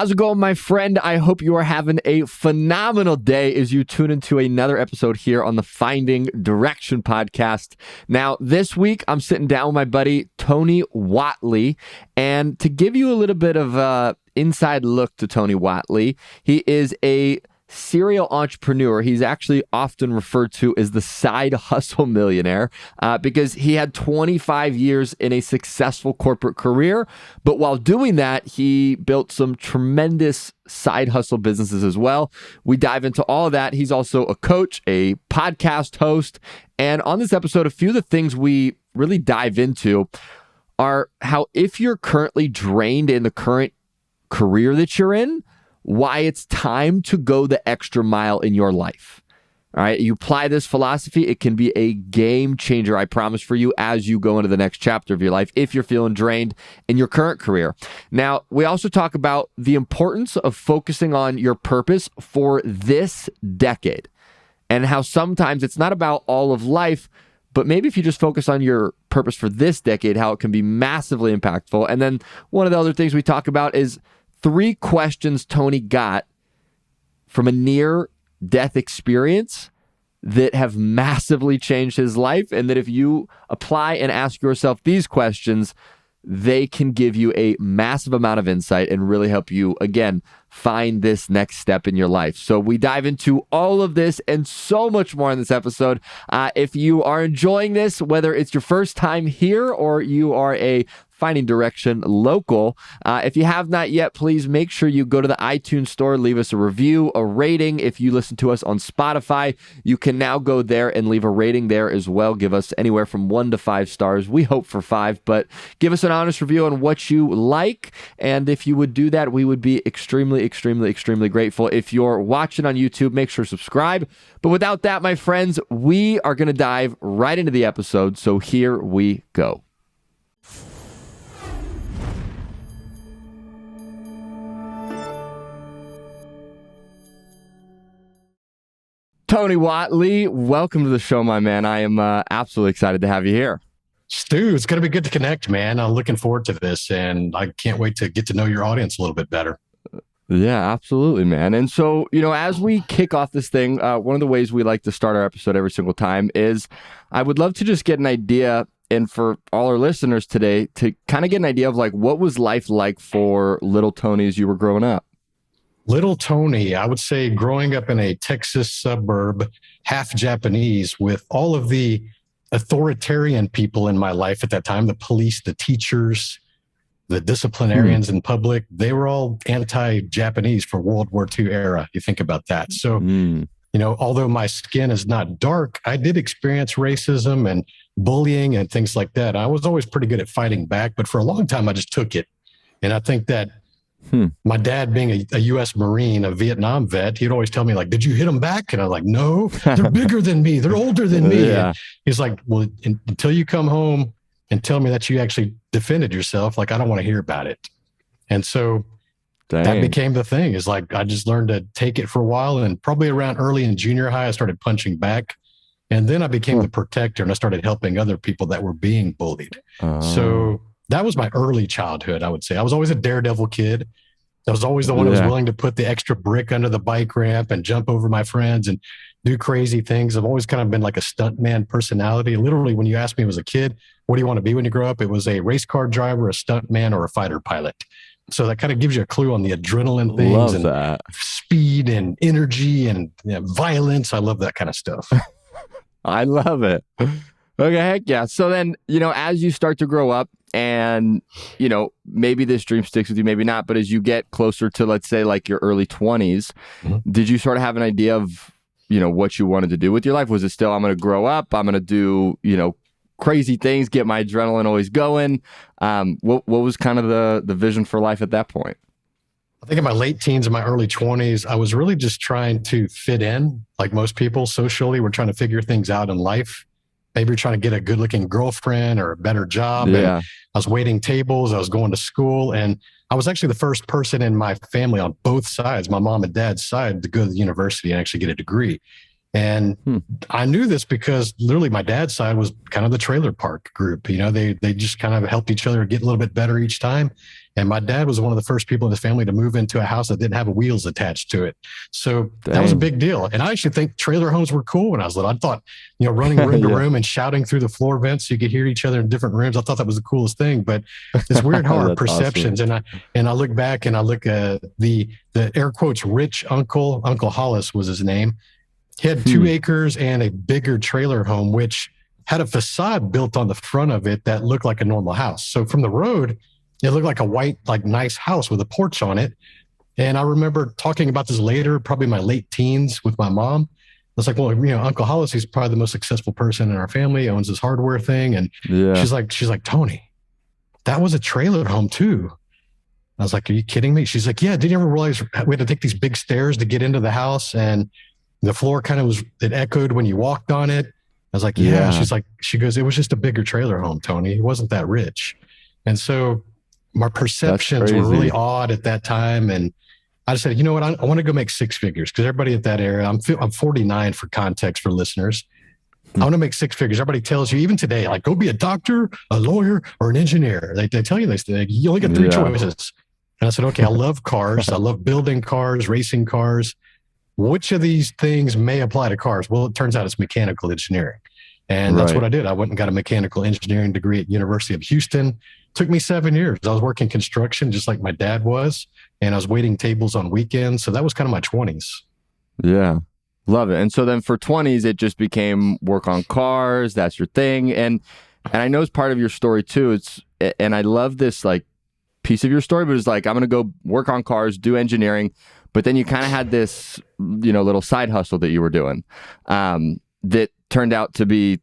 How's it going, my friend? I hope you are having a phenomenal day as you tune into another episode here on the Finding Direction podcast. Now, this week, I'm sitting down with my buddy, Tony Whatley, and to give you a little bit of an inside look to Tony Whatley, he is a serial entrepreneur. He's actually often referred to as the Side Hustle Millionaire because he had 25 years in a successful corporate career. But while doing that, he built some tremendous side hustle businesses as well. We dive into all of that. He's also a coach, a podcast host. And on this episode, a few of the things we really dive into are how if you're currently drained in the current career that you're in, why it's time to go the extra mile in your life. All right, you apply this philosophy, it can be a game changer, I promise, for you as you go into the next chapter of your life if you're feeling drained in your current career. Now, we also talk about the importance of focusing on your purpose for this decade and how sometimes it's not about all of life, but maybe if you just focus on your purpose for this decade, how it can be massively impactful. And then one of the other things we talk about is 3 questions Tony got from a near-death experience that have massively changed his life, and that if you apply and ask yourself these questions, they can give you a massive amount of insight and really help you, again, find this next step in your life. So we dive into all of this and so much more in this episode. If you are enjoying this, whether it's your first time here or you are a Finding Direction local, if you have not yet, please make sure you go to the iTunes store, leave us a review, a rating. If you listen to us on Spotify, you can now go there and leave a rating there as well. Give us anywhere from 1 to 5 stars. We hope for 5, but give us an honest review on what you like. And if you would do that, we would be extremely grateful. If you're watching on YouTube, make sure to subscribe. But without that, my friends, we are going to dive right into the episode. So here we go. Tony Whatley, welcome to the show, my man. I am absolutely excited to have you here. Stu, it's going to be good to connect, man. I'm looking forward to this, and I can't wait to get to know your audience a little bit better. Yeah, absolutely, man. And so, as we kick off this thing, one of the ways we like to start our episode every single time is I would love to just get an idea, and for all our listeners today, to kind of get an idea of what was life like for little Tony as you were growing up? Little Tony, I would say growing up in a Texas suburb, half Japanese, with all of the authoritarian people in my life at that time, the police, the teachers, the disciplinarians in public, they were all anti-Japanese for World War II era. You think about that. So, although my skin is not dark, I did experience racism and bullying and things like that. I was always pretty good at fighting back, but for a long time, I just took it. And I think that my dad being a U.S. Marine, a Vietnam vet, he'd always tell me, did you hit them back? And I was like, no, they're bigger than me. They're older than me. Yeah. He's like, well, until you come home and tell me that you actually defended yourself, I don't want to hear about it. And so that became the thing. Is I just learned to take it for a while. And probably around early in junior high, I started punching back. And then I became the protector, and I started helping other people that were being bullied. So that was my early childhood, I would say. I was always a daredevil kid. I was always the one who was willing to put the extra brick under the bike ramp and jump over my friends and do crazy things. I've always kind of been like a stuntman personality. Literally, when you asked me as a kid, what do you want to be when you grow up? It was a race car driver, a stuntman, or a fighter pilot. So that kind of gives you a clue on the adrenaline things speed and energy and violence. I love that kind of stuff. I love it. Okay, heck yeah. So then, as you start to grow up and, maybe this dream sticks with you, maybe not, but as you get closer to, let's say, your early 20s, did you sort of have an idea of, what you wanted to do with your life? Was it still, I'm going to grow up, I'm going to do, crazy things, get my adrenaline always going? What was kind of the vision for life at that point? I think in my late teens and my early 20s, I was really just trying to fit in, like most people socially. We're trying to figure things out in life. Maybe you're trying to get a good-looking girlfriend or a better job. Yeah. And I was waiting tables. I was going to school. And I was actually the first person in my family on both sides, my mom and dad's side, to go to the university and actually get a degree. And I knew this because literally my dad's side was kind of the trailer park group. They just kind of helped each other get a little bit better each time. And my dad was one of the first people in his family to move into a house that didn't have wheels attached to it. So that was a big deal. And I actually think trailer homes were cool when I was little. I thought, running room to room and shouting through the floor vents so you could hear each other in different rooms. I thought that was the coolest thing. But it's weird how our perceptions, awesome. and I look back and I look at the air quotes rich Uncle Hollis was his name. He had 2 acres and a bigger trailer home, which had a facade built on the front of it that looked like a normal house. So from the road, it looked like a white, nice house with a porch on it. And I remember talking about this later, probably my late teens with my mom. I was like, well, Uncle Hollis, he's probably the most successful person in our family, owns this hardware thing. And she's like, Tony, that was a trailer home too. I was like, are you kidding me? She's like, yeah, didn't you ever realize we had to take these big stairs to get into the house? And the floor it echoed when you walked on it. I was like, yeah. She goes, it was just a bigger trailer home, Tony. He wasn't that rich. And so my perceptions were really odd at that time. And I just said, you know what? I want to go make 6 figures because everybody at that era, I'm 49 for context for listeners. I want to make 6 figures. Everybody tells you, even today, go be a doctor, a lawyer, or an engineer. They tell you this. You only get 3 choices. And I said, okay, I love cars. I love building cars, racing cars. Which of these things may apply to cars? Well, it turns out it's mechanical engineering. And that's what I did. I went and got a mechanical engineering degree at University of Houston. Took me 7 years. I was working construction just like my dad was. And I was waiting tables on weekends. So that was kind of my 20s. Yeah. Love it. And so then for 20s, it just became work on cars. That's your thing. And I know it's part of your story too. And I love this piece of your story, but it's I'm going to go work on cars, do engineering. But then you kind of had this, little side hustle that you were doing that turned out to be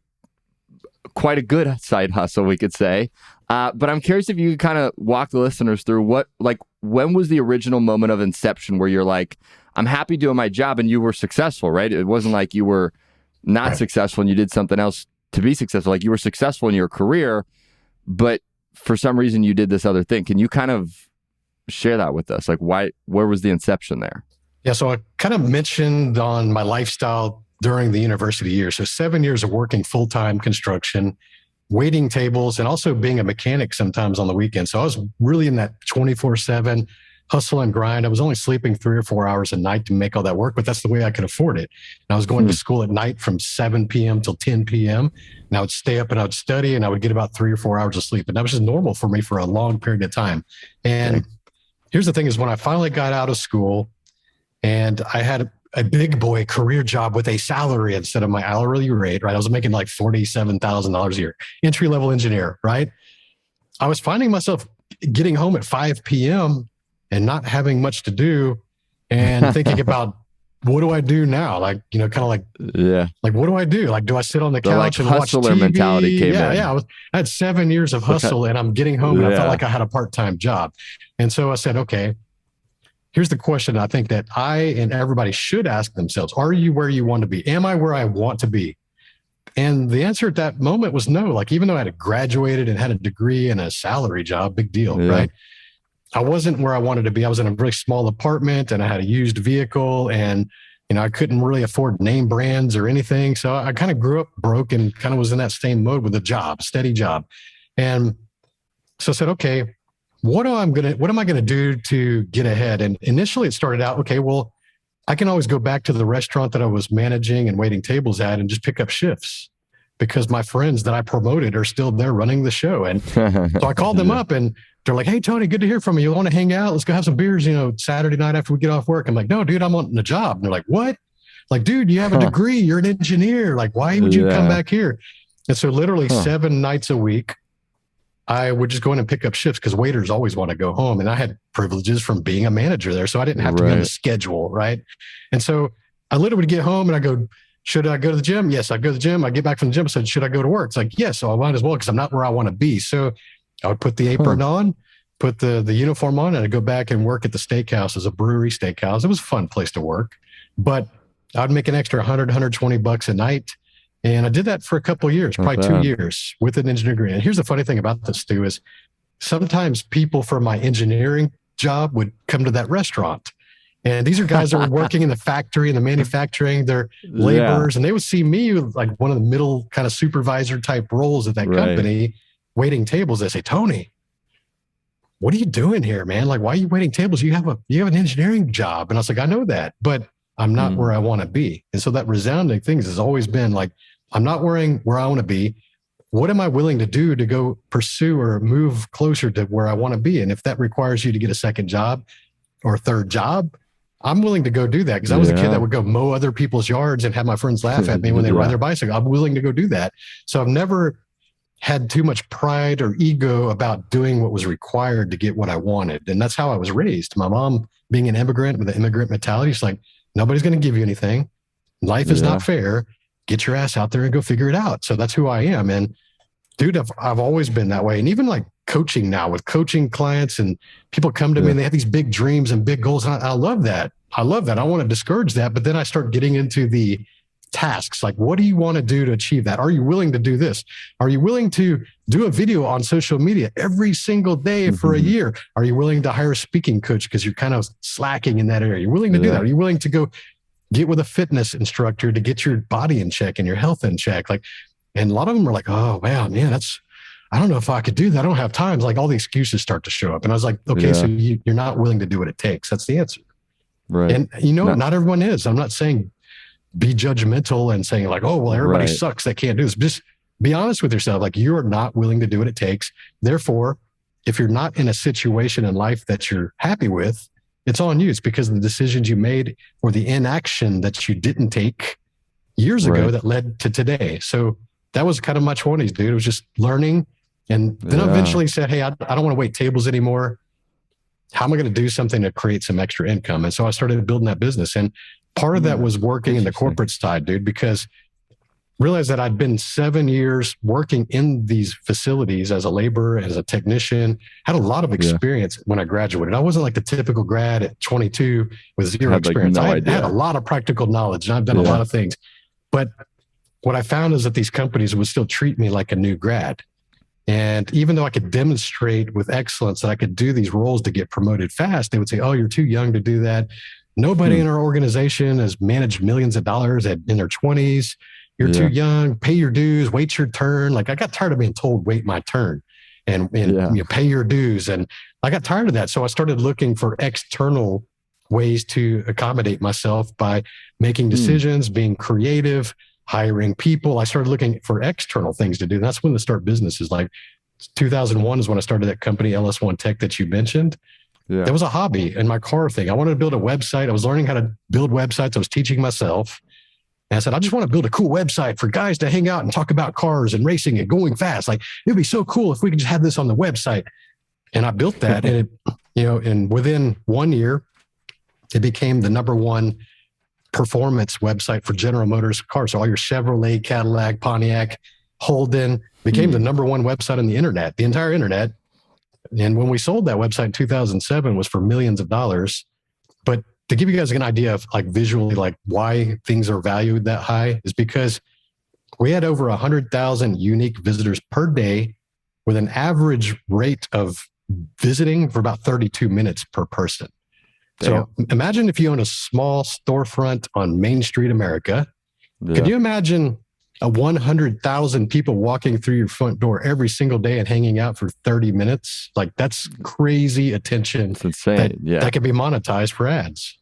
quite a good side hustle, we could say. But I'm curious if you could kind of walk the listeners through when was the original moment of inception where you're like, I'm happy doing my job, and you were successful, right? It wasn't like you were not successful and you did something else to be successful. You were successful in your career, but for some reason you did this other thing. Can you kind of share that with us? Where was the inception there? Yeah. So I kind of mentioned on my lifestyle during the university years. So 7 years of working full-time construction, waiting tables, and also being a mechanic sometimes on the weekend. So I was really in that 24/7 hustle and grind. I was only sleeping 3 or 4 hours a night to make all that work, but that's the way I could afford it. And I was going to school at night from 7 p.m. till 10 p.m. And I would stay up and I would study, and I would get about 3 or 4 hours of sleep. And that was just normal for me for a long period of time. And here's the thing is when I finally got out of school and I had a big boy career job with a salary instead of my hourly rate, right? I was making $47,000 a year, entry-level engineer, right? I was finding myself getting home at 5 p.m. and not having much to do and thinking about what do I do now? What do I do? Do I sit on the couch and watch hustler TV? mentality came in. Yeah. I had 7 years of hustle and I'm getting home and I felt like I had a part-time job. And so I said, okay, here's the question I think that I and everybody should ask themselves. Are you where you want to be? Am I where I want to be? And the answer at that moment was no. Even though I had graduated and had a degree and a salary job, big deal, right? I wasn't where I wanted to be. I was in a really small apartment and I had a used vehicle and, I couldn't really afford name brands or anything. So I kind of grew up broke and kind of was in that same mode with a steady job. And so I said, okay, what am I going to do to get ahead? And initially it started out, okay, well, I can always go back to the restaurant that I was managing and waiting tables at and just pick up shifts because my friends that I promoted are still there running the show. And so I called them up and they're like, hey, Tony, good to hear from you. You want to hang out? Let's go have some beers, Saturday night after we get off work. I'm like, no, dude, I'm on the job. And they're like, what? Dude, you have a degree. You're an engineer. Why would you come back here? And so literally 7 nights a week, I would just go in and pick up shifts because waiters always want to go home. And I had privileges from being a manager there. So I didn't have to be on the schedule, right? And so I literally would get home and I go, should I go to the gym? Yes, I'd go to the gym. I get back from the gym. I said, should I go to work? It's like, yes, so I might as well because I'm not where I want to be. So I would put the apron on, put the uniform on, and I'd go back and work at the steakhouse as a brewery steakhouse. It was a fun place to work, but I'd make an extra $100, $120 a night. And I did that for a couple of years, probably 2 years with an engineering degree. And here's the funny thing about this, Stu, is sometimes people from my engineering job would come to that restaurant. And these are guys that were working in the factory and the manufacturing, they're laborers, and they would see me like one of the middle kind of supervisor type roles at that company, waiting tables. They say, Tony, what are you doing here, man? Like, why are you waiting tables? You have an engineering job. And I was like, I know that, but I'm not where I want to be. And so that resounding things has always been like, I'm not where I want to be. What am I willing to do to go pursue or move closer to where I want to be? And if that requires you to get a second job or a third job, I'm willing to go do that, because I was a kid that would go mow other people's yards and have my friends laugh at me when they ride their bicycle. I'm willing to go do that. So I've never had too much pride or ego about doing what was required to get what I wanted. And that's how I was raised. My mom, being an immigrant with an immigrant mentality, she's like, nobody's going to give you anything. Life is not fair. Get your ass out there and go figure it out. So that's who I am. And dude, I've always been that way. And even like coaching now, with coaching clients, and people come to me and they have these big dreams and big goals. And I love that. I love that. I want to discourage that. But then I start getting into the tasks. Like, what do you want to do to achieve that? Are you willing to do this? Are you willing to do a video on social media every single day for a year? Are you willing to hire a speaking coach because you're kind of slacking in that area? You're willing to do that? Are you willing to go get with a fitness instructor to get your body in check and your health in check? Like, and a lot of them are like, oh, wow, man, I don't know if I could do that. I don't have time. It's like all the excuses start to show up. And I was like, okay, so you're not willing to do what it takes. That's the answer. Right. And not everyone is. I'm not saying be judgmental and saying like, oh, well, everybody sucks. They can't do this. Just be honest with yourself. Like, you're not willing to do what it takes. Therefore, if you're not in a situation in life that you're happy with, it's on you. It's because of the decisions you made or the inaction that you didn't take years ago that led to today. So that was kind of my 20s, dude. It was just learning. And then I eventually said, hey, I don't want to wait tables anymore. How am I going to do something to create some extra income? And so I started building that business. And part of that was working in the corporate side, dude, because realized that I'd been 7 years working in these facilities as a laborer, as a technician, had a lot of experience when I graduated. I wasn't like the typical grad at 22 with zero experience. I had a lot of practical knowledge, and I've done a lot of things. But what I found is that these companies would still treat me like a new grad. And even though I could demonstrate with excellence that I could do these roles to get promoted fast, they would say, oh, you're too young to do that. Nobody in our organization has managed millions of dollars in their 20s. You're too young. Pay your dues. Wait your turn. Like, I got tired of being told, wait my turn and pay your dues. And I got tired of that. So I started looking for external ways to accommodate myself by making decisions, being creative, hiring people. I started looking for external things to do. And that's when the start business is like 2001 is when I started that company, LS1 Tech, that you mentioned. Yeah. That was a hobby and my car thing. I wanted to build a website. I was learning how to build websites. I was teaching myself. And I said, I just want to build a cool website for guys to hang out and talk about cars and racing and going fast. Like, it'd be so cool if we could just have this on the website. And I built that. And and within 1 year, it became the #1 performance website for General Motors cars. So all your Chevrolet, Cadillac, Pontiac, Holden became the #1 website on the internet, the entire internet. And when we sold that website in 2007, was for millions of dollars. But to give you guys an idea of like visually, like why things are valued that high, is because we had over 100,000 unique visitors per day with an average rate of visiting for about 32 minutes per person. Damn. So imagine if you own a small storefront on Main Street, America. Yeah. Could you imagine 100,000 people walking through your front door every single day and hanging out for 30 minutes? Like, that's crazy attention. It's insane. That can be monetized for ads.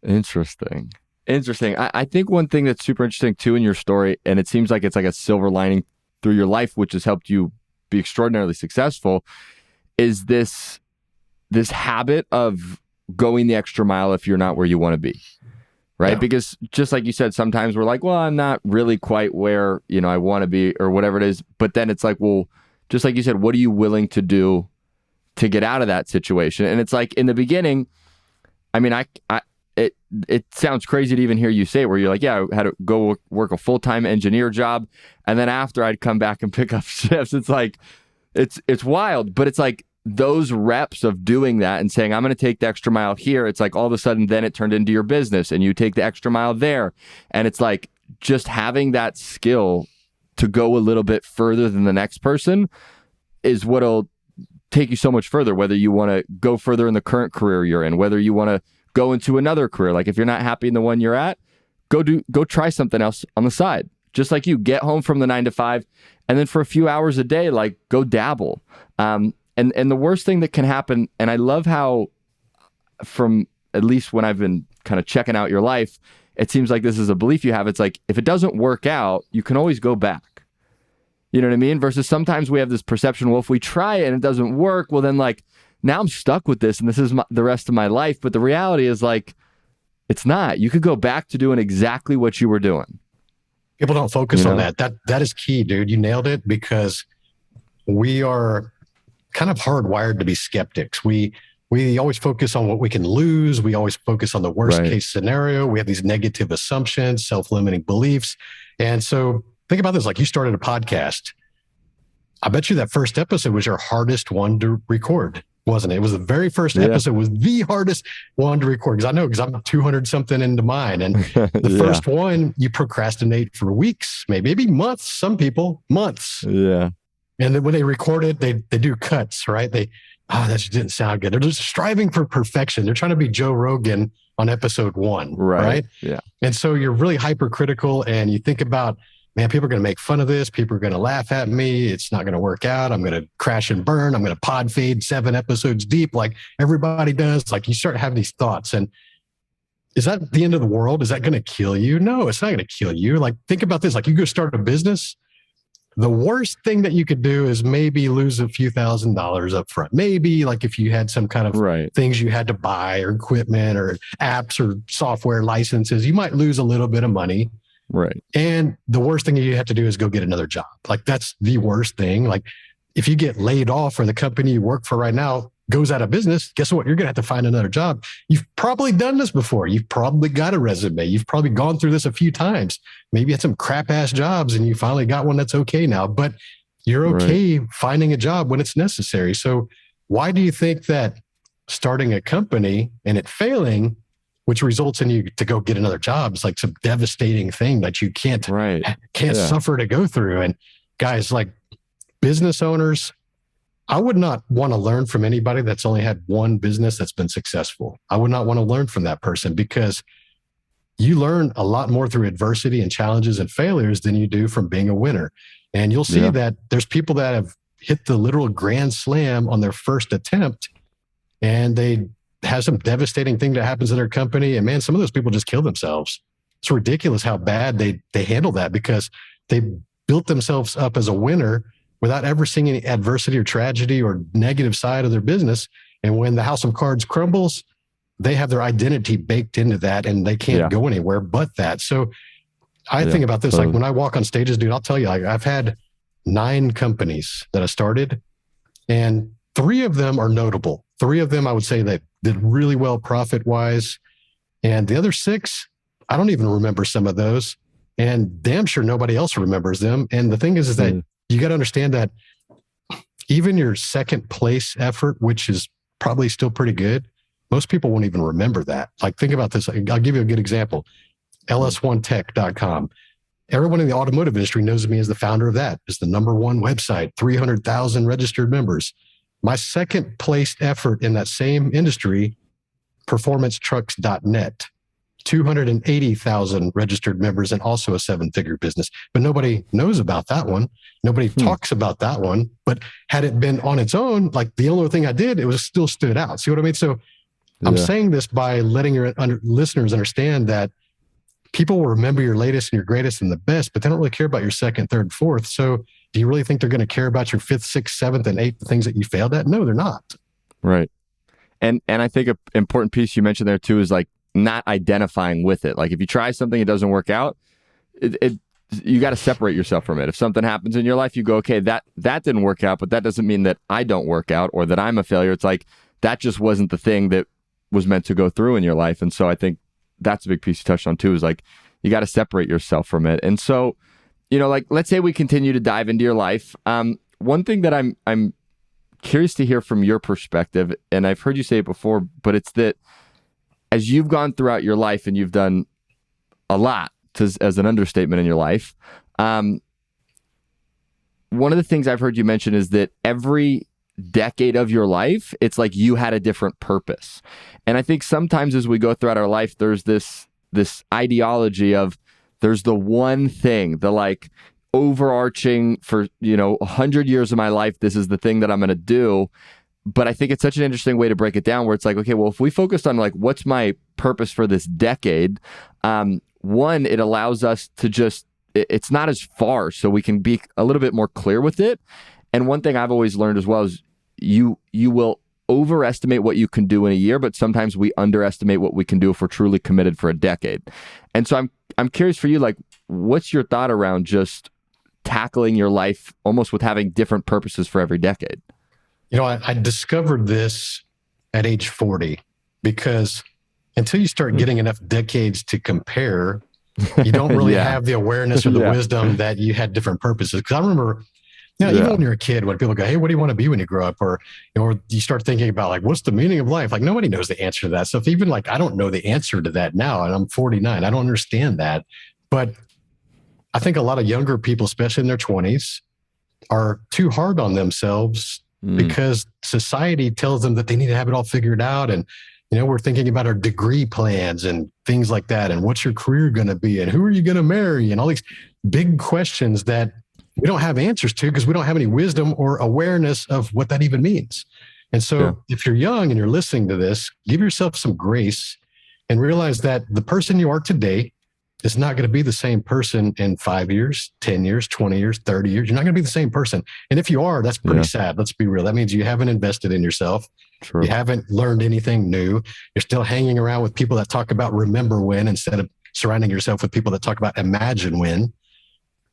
Interesting. I think one thing that's super interesting too in your story, and it seems like it's like a silver lining through your life, which has helped you be extraordinarily successful, is this habit of going the extra mile if you're not where you want to be. Right. Yeah. Because just like you said, sometimes we're like, well, I'm not really quite where, I want to be or whatever it is. But then it's like, well, just like you said, what are you willing to do to get out of that situation? And it's like in the beginning, I mean, it sounds crazy to even hear you say it, where you're like, yeah, I had to go work a full-time engineer job. And then after I'd come back and pick up shifts, it's like, it's wild, but it's like, those reps of doing that and saying, I'm going to take the extra mile here. It's like all of a sudden, then it turned into your business and you take the extra mile there. And it's like just having that skill to go a little bit further than the next person is what'll take you so much further, whether you want to go further in the current career you're in, whether you want to go into another career. Like if you're not happy in the one you're at, go try something else on the side. Just like you get home from the 9 to 5 and then for a few hours a day, like go dabble. And the worst thing that can happen, and I love how, from at least when I've been kind of checking out your life, it seems like this is a belief you have. It's like, if it doesn't work out, you can always go back. You know what I mean? Versus sometimes we have this perception, well, if we try it and it doesn't work, well, then like, now I'm stuck with this and this is the rest of my life. But the reality is like, it's not. You could go back to doing exactly what you were doing. People don't focus on that. That is key, dude. You nailed it, because we are kind of hardwired to be skeptics. We always focus on what we can lose. We always focus on the worst case scenario. We have these negative assumptions, self-limiting beliefs. And so think about this, like you started a podcast. I bet you that first episode was your hardest one to record, wasn't it? It was the very first episode was the hardest one to record. Because I'm 200 something into mine. And the first one, you procrastinate for weeks, maybe months, some people, months. Yeah. And then when they record it, they do cuts, right? That just didn't sound good. They're just striving for perfection. They're trying to be Joe Rogan on episode 1, right? Yeah. And so you're really hypercritical, and you think about, man, people are going to make fun of this. People are going to laugh at me. It's not going to work out. I'm going to crash and burn. I'm going to pod fade 7 episodes deep like everybody does. Like you start having these thoughts, and is that the end of the world? Is that going to kill you? No, it's not going to kill you. Like think about this, like you go start a business. The worst thing that you could do is maybe lose a few $1,000s up front. Maybe like if you had some kind of things you had to buy or equipment or apps or software licenses, you might lose a little bit of money. Right. And the worst thing you have to do is go get another job. Like that's the worst thing. Like if you get laid off or the company you work for right now goes out of business, guess what? You're going to have to find another job. You've probably done this before. You've probably got a resume. You've probably gone through this a few times. Maybe you had some crap ass jobs and you finally got one that's okay now, but you're okay finding a job when it's necessary. So why do you think that starting a company and it failing, which results in you to go get another job, is like some devastating thing that you can't suffer to go through? And guys, like business owners, I would not want to learn from anybody that's only had one business that's been successful. I would not want to learn from that person, because you learn a lot more through adversity and challenges and failures than you do from being a winner. And you'll see that there's people that have hit the literal grand slam on their first attempt, and they have some devastating thing that happens in their company. And man, some of those people just kill themselves. It's ridiculous how bad they handle that, because they built themselves up as a winner without ever seeing any adversity or tragedy or negative side of their business. And when the house of cards crumbles, they have their identity baked into that, and they can't go anywhere but that. So I think about this, like when I walk on stages, dude, I'll tell you, like I've had 9 companies that I started, and 3 of them are notable. 3 of them, I would say, that did really well profit-wise. And the other 6, I don't even remember some of those. And damn sure nobody else remembers them. And the thing is that you got to understand that even your second place effort, which is probably still pretty good, most people won't even remember that. Like think about this. I'll give you a good example. ls1tech.com. Everyone in the automotive industry knows me as the founder of that. It's the #1 website, 300,000 registered members. My second placed effort in that same industry, performancetrucks.net, 280,000 registered members and also a 7-figure business. But nobody knows about that one. Nobody talks about that one. But had it been on its own, like the only thing I did, it was still stood out. See what I mean? So I'm saying this by letting your listeners understand that people will remember your latest and your greatest and the best, but they don't really care about your second, third, fourth. So do you really think they're going to care about your 5th, 6th, 7th, and 8th things that you failed at? No, they're not. Right. And I think an important piece you mentioned there too is like not identifying with it. Like if you try something, it doesn't work out, you got to separate yourself from it. If something happens in your life, you go, okay, that didn't work out, but that doesn't mean that I don't work out or that I'm a failure. It's like, that just wasn't the thing that was meant to go through in your life. And so I think that's a big piece you touched on too, is like, you got to separate yourself from it. And so, you know, like, let's say we continue to dive into your life. One thing that I'm curious to hear from your perspective, and I've heard you say it before, but it's that as you've gone throughout your life and you've done a lot as an understatement in your life, one of the things I've heard you mention is that every decade of your life, it's like you had a different purpose. And I think sometimes as we go throughout our life, there's this ideology of there's the one thing, the like overarching for, 100 years of my life, this is the thing that I'm going to do. But I think it's such an interesting way to break it down where it's like, okay, well, if we focused on like, what's my purpose for this decade? One, it allows us to just, it's not as far, so we can be a little bit more clear with it. And one thing I've always learned as well is you will overestimate what you can do in a year, but sometimes we underestimate what we can do if we're truly committed for a decade. And so I'm curious for you, like, what's your thought around just tackling your life almost with having different purposes for every decade? I discovered this at age 40 because until you start getting enough decades to compare, you don't really have the awareness or the wisdom that you had different purposes. Because I remember, even when you're a kid, when people go, hey, what do you want to be when you grow up? Or you start thinking about like, what's the meaning of life? Like nobody knows the answer to that stuff. Even like, I don't know the answer to that now. And I'm 49. I don't understand that. But I think a lot of younger people, especially in their 20s, are too hard on themselves because society tells them that they need to have it all figured out. And, we're thinking about our degree plans and things like that. And what's your career going to be? And who are you going to marry? And all these big questions that we don't have answers to because we don't have any wisdom or awareness of what that even means. And so if you're young and you're listening to this, give yourself some grace and realize that the person you are today is not going to be the same person in 5 years, 10 years, 20 years, 30 years. You're not going to be the same person. And if you are, that's pretty sad. Let's be real. That means you haven't invested in yourself. True. You haven't learned anything new. You're still hanging around with people that talk about remember when instead of surrounding yourself with people that talk about imagine when.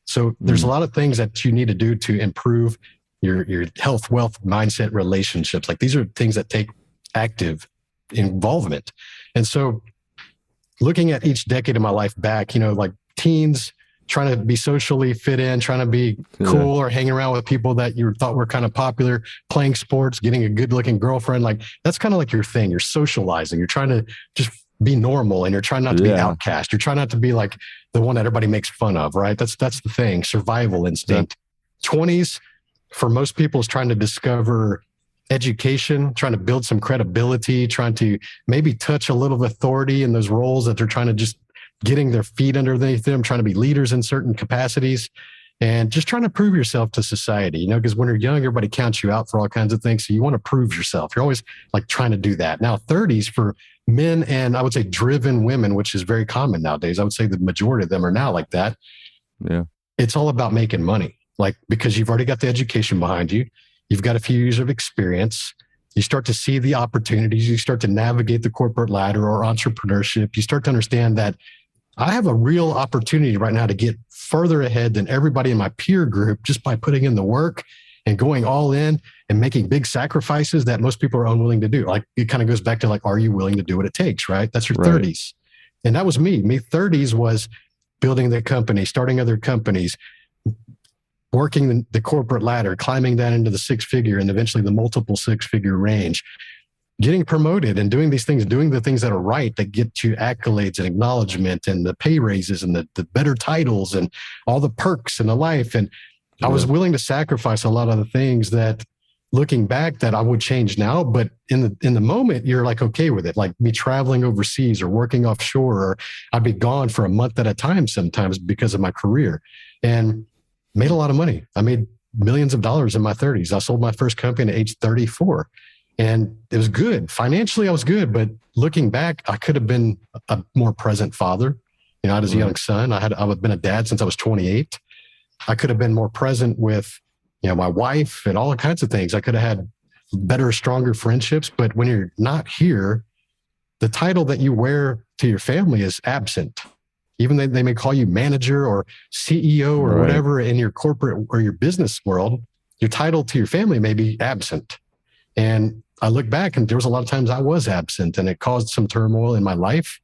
So there's a lot of things that you need to do to improve your health, wealth, mindset, relationships. Like these are things that take active involvement. And so looking at each decade of my life back, like teens trying to be socially fit in, trying to be cool or hanging around with people that you thought were kind of popular, playing sports, getting a good looking girlfriend. Like that's kind of like your thing. You're socializing. You're trying to just be normal and you're trying not to be outcast. You're trying not to be like the one that everybody makes fun of, right? That's the thing. Survival instinct. 20s for most people is trying to discover education, trying to build some credibility, trying to maybe touch a little authority in those roles that they're trying to just getting their feet underneath them, trying to be leaders in certain capacities and just trying to prove yourself to society, because when you're young, everybody counts you out for all kinds of things. So you want to prove yourself. You're always like trying to do that. Now 30s for men and I would say driven women, which is very common nowadays. I would say the majority of them are now like that. Yeah. It's all about making money, like because you've already got the education behind you. You've got a few years of experience. You start to see the opportunities. You start to navigate the corporate ladder or entrepreneurship. You start to understand that I have a real opportunity right now to get further ahead than everybody in my peer group just by putting in the work and going all in and making big sacrifices that most people are unwilling to do. Like it kind of goes back to like, are you willing to do what it takes, right? That's your 30s. And that was me. Me 30s was building the company, starting other companies, working the corporate ladder, climbing that into the six-figure and eventually the multiple six-figure range, getting promoted and doing these things, doing the things that are right that get you accolades and acknowledgement and the pay raises and the better titles and all the perks in the life. And I was willing to sacrifice a lot of the things that looking back that I would change now, but in the moment, you're like, okay with it. Like me traveling overseas or working offshore, or I'd be gone for a month at a time sometimes because of my career and made a lot of money. I made millions of dollars in my 30s. I sold my first company at age 34 and it was good. Financially, I was good, but looking back, I could have been a more present father. I was a young son. I've been a dad since I was 28. I could have been more present with, my wife and all kinds of things. I could have had better, stronger friendships. But when you're not here, the title that you wear to your family is absent. Even though they may call you manager or CEO or whatever in your corporate or your business world, your title to your family may be absent. And I look back and there was a lot of times I was absent and it caused some turmoil in my life.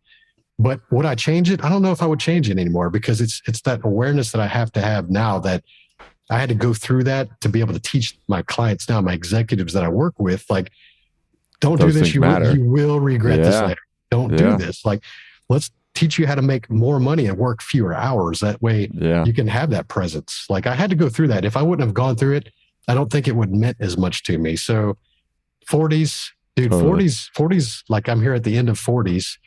But would I change it? I don't know if I would change it anymore because it's that awareness that I have to have now that I had to go through that to be able to teach my clients now, my executives that I work with, like, don't do this. You will regret this later. Don't do this. Like, let's teach you how to make more money and work fewer hours. That way you can have that presence. Like I had to go through that. If I wouldn't have gone through it, I don't think it would meant as much to me. So 40s, dude, 40s, like I'm here at the end of 40s.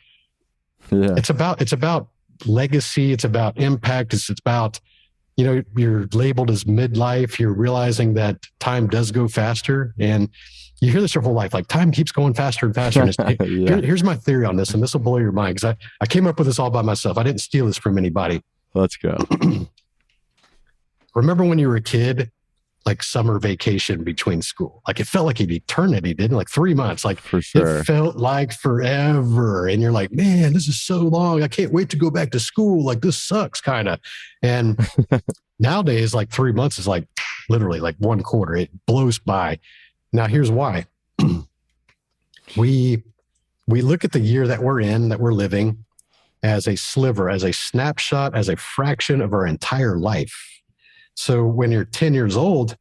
Yeah. It's about legacy. It's about impact. It's about you're labeled as midlife. You're realizing that time does go faster, and you hear this your whole life, like time keeps going faster and faster. And here's my theory on this, and this will blow your mind because I came up with this all by myself. I didn't steal this from anybody. Let's go. Remember when you were a kid, like summer vacation between school? Like it felt like an eternity, didn't it? Like 3 months. Like for sure. It felt like forever. And you're like, man, this is so long. I can't wait to go back to school. Like this sucks, kind of. And nowadays, like 3 months is like literally like one quarter. It blows by. Now, here's why. We look at the year that we're in, that we're living, as a sliver, as a snapshot, as a fraction of our entire life. So when you're 10 years old,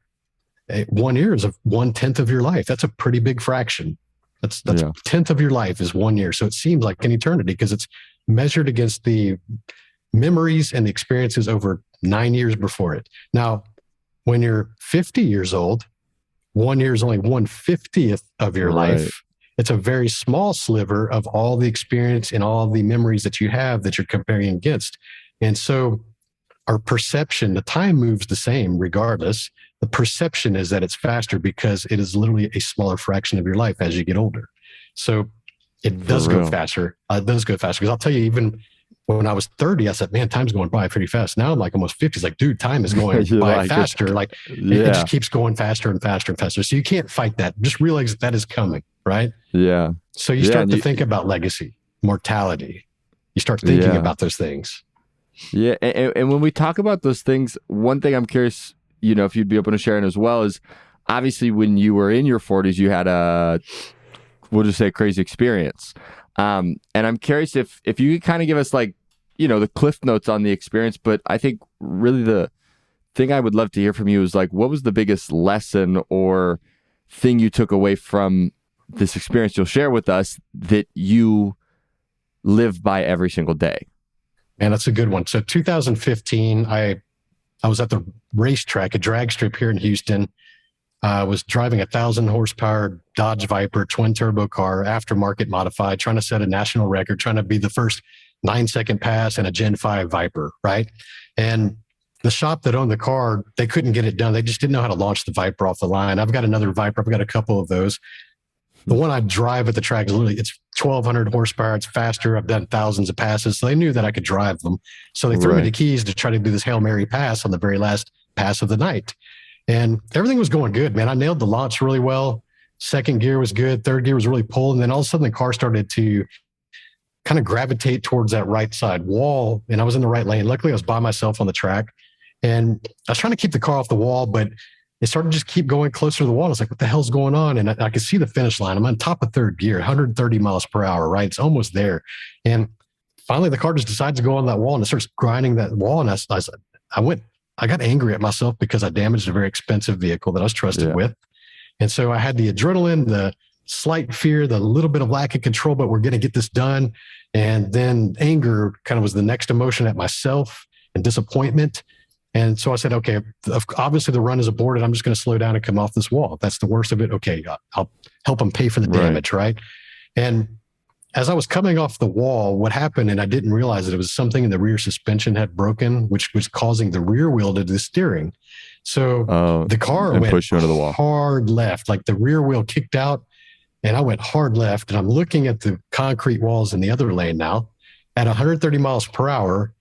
1 year is 1/10 of your life. That's a pretty big fraction. That's a tenth of your life is 1 year. So it seems like an eternity because it's measured against the memories and the experiences over 9 years before it. Now, when you're 50 years old, 1 year is only 1/50th of your life. It's a very small sliver of all the experience and all the memories that you have that you're comparing against. And so our perception, the time moves the same regardless. The perception is that it's faster because it is literally a smaller fraction of your life as you get older. So it does go faster. It does go faster. Because I'll tell you, even when I was 30, I said, man, time's going by pretty fast. Now I'm like almost 50. It's like, dude, time is going by faster. Like it just keeps going faster and faster and faster. So you can't fight that. Just realize that is coming, right? Yeah. So you start to think about legacy, mortality. You start thinking about those things. Yeah. And when we talk about those things, one thing I'm curious, if you'd be open to sharing as well is obviously when you were in your 40s, you had we'll just say crazy experience. And I'm curious if you could kind of give us like, the cliff notes on the experience, but I think really the thing I would love to hear from you is like, what was the biggest lesson or thing you took away from this experience you'll share with us that you live by every single day? Man, that's a good one. So 2015, I was at the racetrack, a drag strip here in Houston. I was driving 1,000 horsepower Dodge Viper twin turbo car, aftermarket modified, trying to set a national record, trying to be the first 9-second pass in a Gen 5 Viper, right? And the shop that owned the car, they couldn't get it done. They just didn't know how to launch the Viper off the line. I've got another Viper. I've got a couple of those. The one I drive at the track is literally, it's 1,200 horsepower. It's faster. I've done thousands of passes. So they knew that I could drive them. So they threw me the keys to try to do this Hail Mary pass on the very last pass of the night. And everything was going good, man. I nailed the launch really well. Second gear was good. Third gear was really pulling. And then all of a sudden the car started to kind of gravitate towards that right side wall. And I was in the right lane. Luckily, I was by myself on the track. And I was trying to keep the car off the wall, but it started to just keep going closer to the wall. I was like, what the hell's going on? And I could see the finish line. I'm on top of third gear, 130 miles per hour, right? It's almost there. And finally, the car just decides to go on that wall and it starts grinding that wall. And I got angry at myself because I damaged a very expensive vehicle that I was trusted with. And so I had the adrenaline, the slight fear, the little bit of lack of control, but we're going to get this done. And then anger kind of was the next emotion at myself and disappointment. And so I said, okay, obviously the run is aborted. I'm just going to slow down and come off this wall. If that's the worst of it, okay, I'll help them pay for the damage, right? And as I was coming off the wall, what happened, and I didn't realize it was something in the rear suspension had broken, which was causing the rear wheel to do the steering. So the car went pushed you into the wall. Hard left, like the rear wheel kicked out, and I went hard left. And I'm looking at the concrete walls in the other lane now at 130 miles per hour,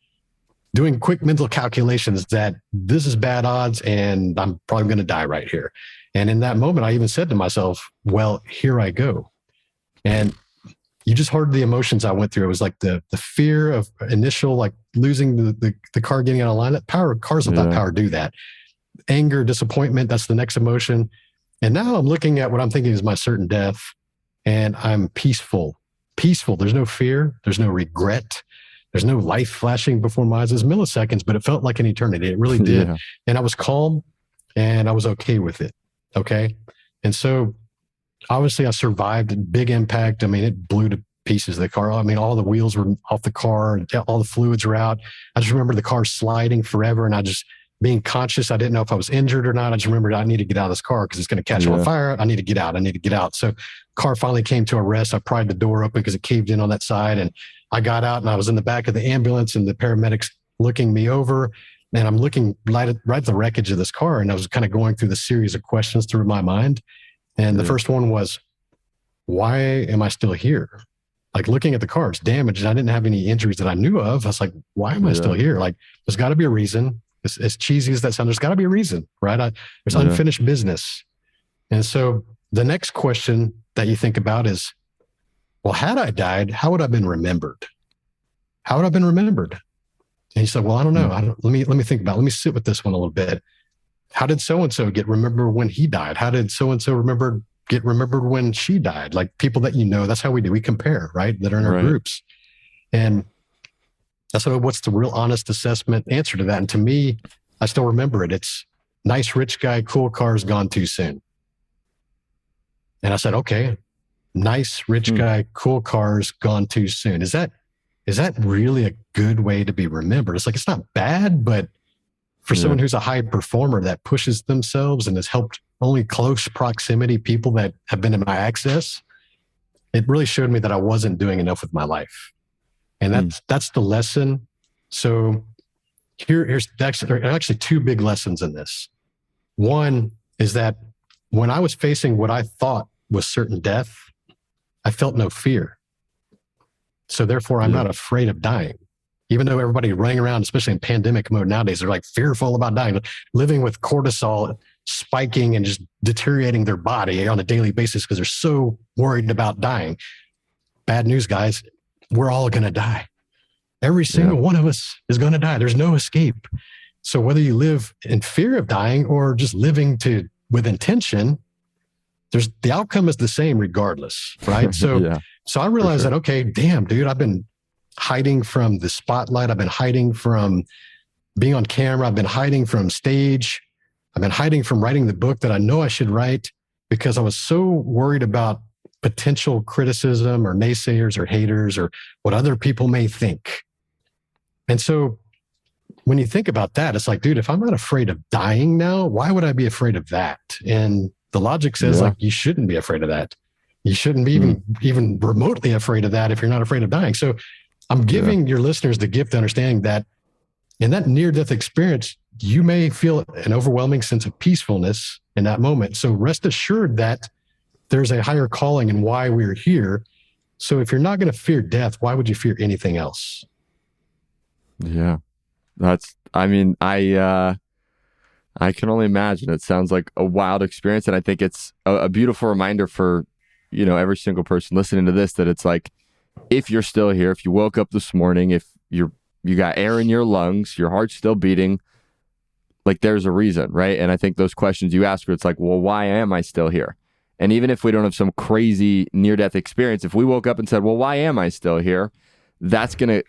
doing quick mental calculations that this is bad odds and I'm probably going to die right here. And in that moment, I even said to myself, well, here I go. And you just heard the emotions I went through. It was like the fear of initial, like losing the car getting out of line. Cars without power do that. Anger, disappointment, that's the next emotion. And now I'm looking at what I'm thinking is my certain death and I'm peaceful. There's no fear. There's no regret. There's no life flashing before my eyes. It was milliseconds, but it felt like an eternity. It really did. Yeah. And I was calm and I was okay with it. Okay. And so obviously I survived. Big impact. I mean, it blew to pieces the car. I mean, all the wheels were off the car. All the fluids were out. I just remember the car sliding forever. And I just being conscious. I didn't know if I was injured or not. I just remembered I need to get out of this car because it's going to catch on fire. I need to get out. So car finally came to a rest. I pried the door open because it caved in on that side. And I got out and I was in the back of the ambulance and the paramedics looking me over. and I'm looking right at the wreckage of this car, and I was kind of going through the series of questions through my mind. And the first one was, why am I still here? Like looking at the car, it's damaged. And I didn't have any injuries that I knew of. I was like, why am I still here? Like, there's got to be a reason. As cheesy as that sounds, there's got to be a reason, right? There's unfinished business. And so the next question that you think about is, well, had I died, how would I have been remembered? How would I have been remembered? And he said, well, I don't know. Let me think about it. Let me sit with this one a little bit. How did so-and-so get remembered when he died? How did so-and-so get remembered when she died? Like people that you know, that's how we do. We compare, right? That are in our groups. And that's what's the real honest assessment answer to that. And to me, I still remember it. It's nice, rich guy, cool cars, gone too soon. And I said, okay, nice, rich guy, cool cars, gone too soon. Is that really a good way to be remembered? It's like, it's not bad, but for someone who's a high performer that pushes themselves and has helped only close proximity people that have been in my access, it really showed me that I wasn't doing enough with my life. And that's the lesson. So there are actually two big lessons in this. One is that when I was facing what I thought was certain death, I felt no fear. So therefore, I'm not afraid of dying. Even though everybody running around, especially in pandemic mode nowadays, they're like fearful about dying, living with cortisol spiking and just deteriorating their body on a daily basis because they're so worried about dying. Bad news, guys. We're all going to die. Every single one of us is going to die. There's no escape. So whether you live in fear of dying or just living with intention, the outcome is the same regardless, right? So, so I realized that, okay, damn, dude, I've been hiding from the spotlight. I've been hiding from being on camera. I've been hiding from stage. I've been hiding from writing the book that I know I should write because I was so worried about potential criticism or naysayers or haters or what other people may think. And so when you think about that, it's like, dude, if I'm not afraid of dying now, why would I be afraid of that? And the logic says like, you shouldn't be afraid of that. You shouldn't be even remotely afraid of that if you're not afraid of dying. So I'm giving your listeners the gift of understanding that in that near-death experience, you may feel an overwhelming sense of peacefulness in that moment. So rest assured that there's a higher calling in why we're here. So if you're not going to fear death, why would you fear anything else? Yeah. I can only imagine. It sounds like a wild experience. And I think it's a beautiful reminder for, every single person listening to this, that it's like, if you're still here, if you woke up this morning, if you got air in your lungs, your heart's still beating, like there's a reason, right? And I think those questions you ask, it's like, well, why am I still here? And even if we don't have some crazy near-death experience, if we woke up and said, well, why am I still here? We're going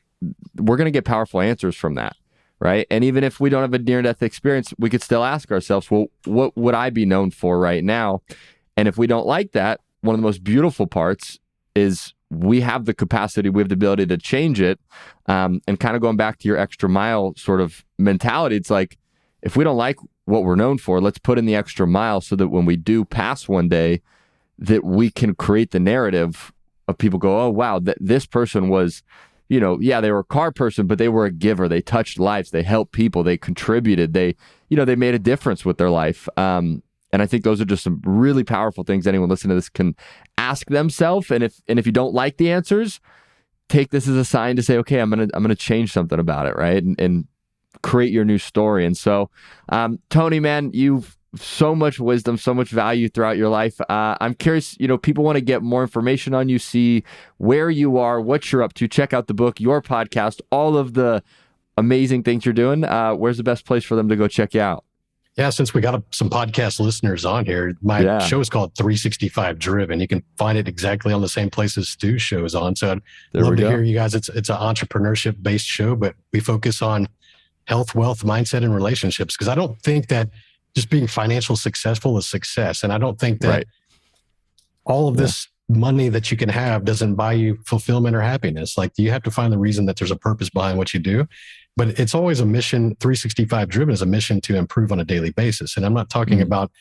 to get powerful answers from that, right? And even if we don't have a near-death experience, we could still ask ourselves, well, what would I be known for right now? And if we don't like that, one of the most beautiful parts is we have the capacity, we have the ability to change it. And kind of going back to your extra mile sort of mentality, it's like, if we don't like what we're known for, let's put in the extra mile so that when we do pass one day, that we can create the narrative of people go, oh, wow, this person was, they were a car person, but they were a giver. They touched lives. They helped people. They contributed. They made a difference with their life. And I think those are just some really powerful things anyone listening to this can ask themselves. And if you don't like the answers, take this as a sign to say, okay, I'm gonna change something about it, right? And create your new story. And so, Tony, man, you've so much wisdom, so much value throughout your life. I'm curious, people want to get more information on you, see where you are, what you're up to, check out the book, your podcast, all of the amazing things you're doing. Where's the best place for them to go check you out? Yeah, since we got some podcast listeners on here, my show is called 365 Driven. You can find it exactly on the same place as Stu's show is on. So I'd love to hear you guys. It's an entrepreneurship-based show, but we focus on health, wealth, mindset, and relationships, because I don't think that just being financially successful is success. And I don't think that all of this money that you can have doesn't buy you fulfillment or happiness. Like, you have to find the reason that there's a purpose behind what you do. But it's always a mission. 365 Driven is a mission to improve on a daily basis. And I'm not talking about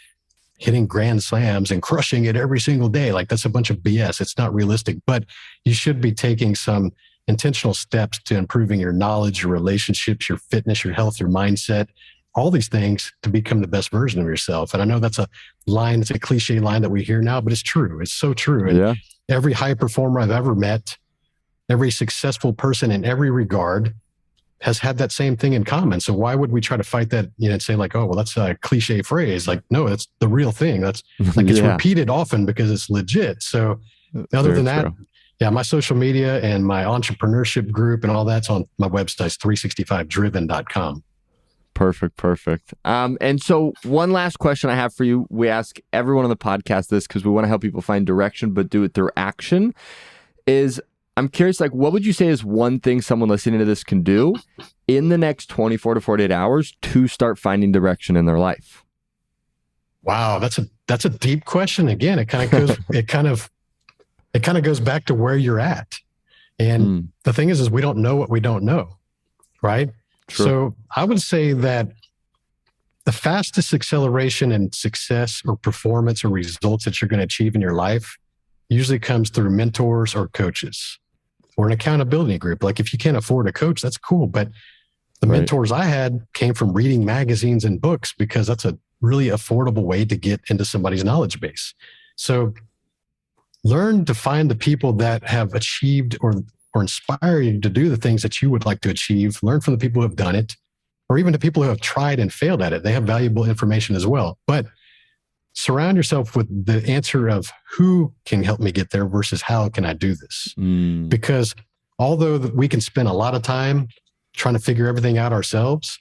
hitting grand slams and crushing it every single day. Like, that's a bunch of BS. It's not realistic, but you should be taking some intentional steps to improving your knowledge, your relationships, your fitness, your health, your mindset, all these things to become the best version of yourself. And I know that's a line, it's a cliche line that we hear now, but it's true. It's so true. And every high performer I've ever met, every successful person in every regard has had that same thing in common. So why would we try to fight that, and say like, oh, well, that's a cliche phrase. Like, no, it's the real thing. That's like, it's repeated often because it's legit. So other than that, my social media and my entrepreneurship group and all that's on my website, 365driven.com. Perfect. And so one last question I have for you. We ask everyone on the podcast this because we want to help people find direction, but do it through action. I'm curious, like, what would you say is one thing someone listening to this can do in the next 24 to 48 hours to start finding direction in their life? Wow, that's a deep question. Again, it kind of goes back to where you're at. And the thing is we don't know what we don't know, right? Sure. So I would say that the fastest acceleration and success or performance or results that you're going to achieve in your life usually comes through mentors or coaches or an accountability group. Like if you can't afford a coach, that's cool. But the mentors I had came from reading magazines and books because that's a really affordable way to get into somebody's knowledge base. So learn to find the people that have achieved or inspire you to do the things that you would like to achieve. Learn from the people who have done it, or even the people who have tried and failed at it. They have valuable information as well. But surround yourself with the answer of who can help me get there versus how can I do this? Because although we can spend a lot of time trying to figure everything out ourselves,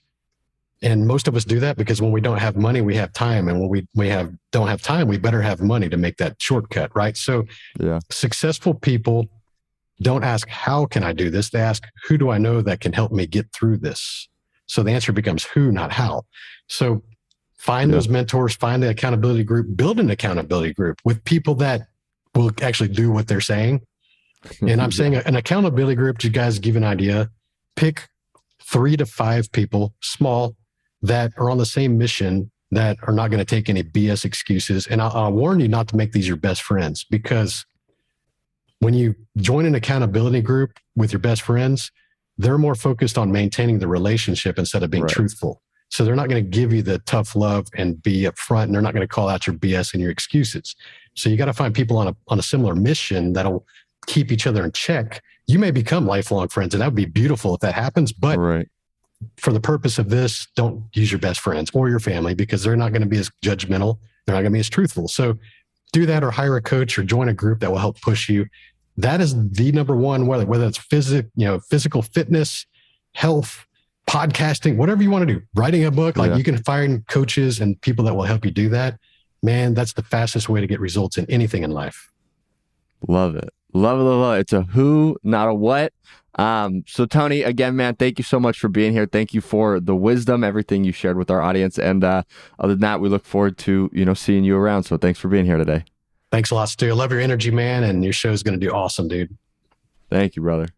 and most of us do that because when we don't have money, we have time. And when we don't have time, we better have money to make that shortcut, right? So successful people don't ask, how can I do this? They ask, who do I know that can help me get through this? So the answer becomes who, not how. So find those mentors, find the accountability group, build an accountability group with people that will actually do what they're saying. And I'm saying an accountability group, to you guys give an idea, pick 3 to 5 people, small, that are on the same mission, that are not going to take any BS excuses. And I'll warn you not to make these your best friends, because when you join an accountability group with your best friends, they're more focused on maintaining the relationship instead of being truthful. So they're not going to give you the tough love and be upfront, and they're not going to call out your BS and your excuses. So you got to find people on a similar mission that'll keep each other in check. You may become lifelong friends, and that would be beautiful if that happens. But for the purpose of this, don't use your best friends or your family, because they're not going to be as judgmental. They're not going to be as truthful. So do that, or hire a coach, or join a group that will help push you. That is the number one, whether it's physical fitness, health, podcasting, whatever you want to do, writing a book, you can find coaches and people that will help you do that. Man, that's the fastest way to get results in anything in life. Love it. Love it. It's a who, not a what. So Tony, again, man, thank you so much for being here. Thank you for the wisdom, everything you shared with our audience. And other than that, we look forward to, seeing you around. So thanks for being here today. Thanks a lot, Stu. I love your energy, man. And your show is going to do awesome, dude. Thank you, brother.